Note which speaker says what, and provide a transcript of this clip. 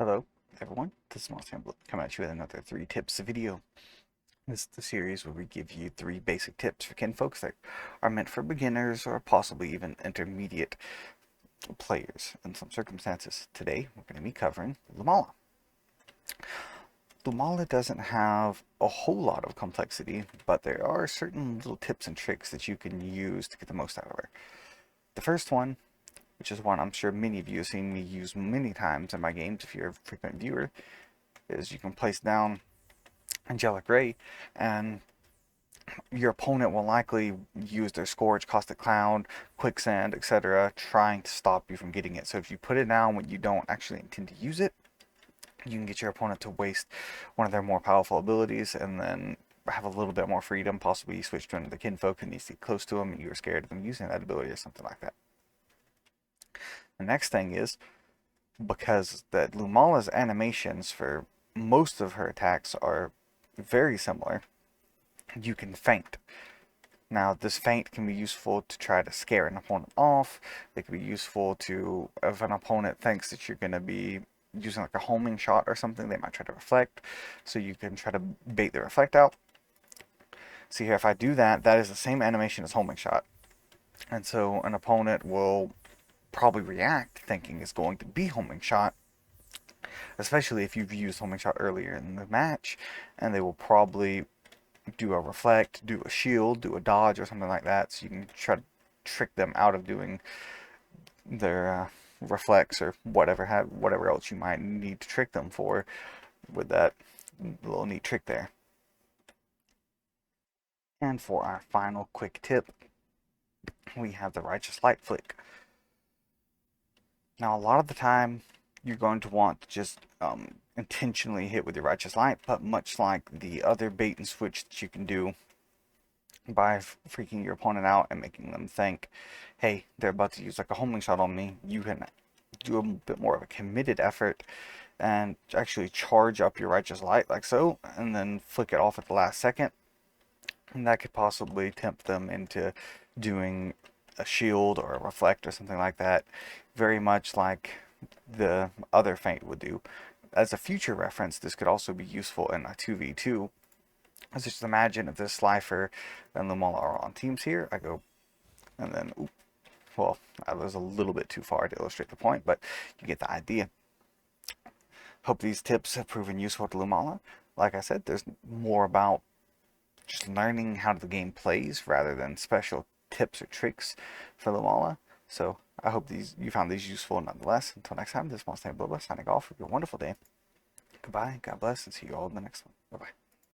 Speaker 1: Hello, everyone. This is Monstertaming coming at you with another 3 tips video. This is the series where we give you 3 basic tips for kinfolks that are meant for beginners or possibly even intermediate players in some circumstances. Today, we're going to be covering Lumala. Lumala doesn't have a whole lot of complexity, but there are certain little tips and tricks that you can use to get the most out of her. The first one, which is one I'm sure many of you have seen me use many times in my games if you're a frequent viewer, is you can place down Angelic Ray, and your opponent will likely use their Scourge, Caustic Cloud, Quicksand, etc., trying to stop you from getting it. So if you put it down when you don't actually intend to use it, you can get your opponent to waste one of their more powerful abilities and then have a little bit more freedom. Possibly you switch to another kinfolk and needs to get close to them and you're scared of them using that ability or something like that. The next thing is, because that Lumala's animations for most of her attacks are very similar, you can feint. Now, this feint can be useful to try to scare an opponent off. It can be useful to, if an opponent thinks that you're going to be using like a homing shot or something, they might try to reflect. So you can try to bait the reflect out. See here, if I do that, that is the same animation as homing shot. And so an opponent will probably react thinking it's going to be homing shot, especially if you've used homing shot earlier in the match, and they will probably do a reflect, do a shield, do a dodge or something like that, so you can try to trick them out of doing their reflex or whatever else you might need to trick them for with that little neat trick there. And for our final quick tip, we have the Righteous Light Flick. Now, a lot of the time, you're going to want to just intentionally hit with your Righteous Light, but much like the other bait and switch that you can do by freaking your opponent out and making them think, hey, they're about to use like a homing shot on me, you can do a bit more of a committed effort and actually charge up your Righteous Light like so, and then flick it off at the last second. And that could possibly tempt them into doing a shield or a reflect or something like that, very much like the other feint would do. As a future reference, this could also be useful in a 2v2. Let's just imagine if this Slifer and Lumala are on teams here. I go, and then, well, I was a little bit too far to illustrate the point, but you get the idea. Hope these tips have proven useful to Lumala. Like I said, there's more about just learning how the game plays rather than special tips or tricks for Lumala. So I hope you found these useful nonetheless. Until next time, this is Monstertaming signing off. Have a wonderful day. Goodbye, God bless, and see you all in the next one. Bye-bye.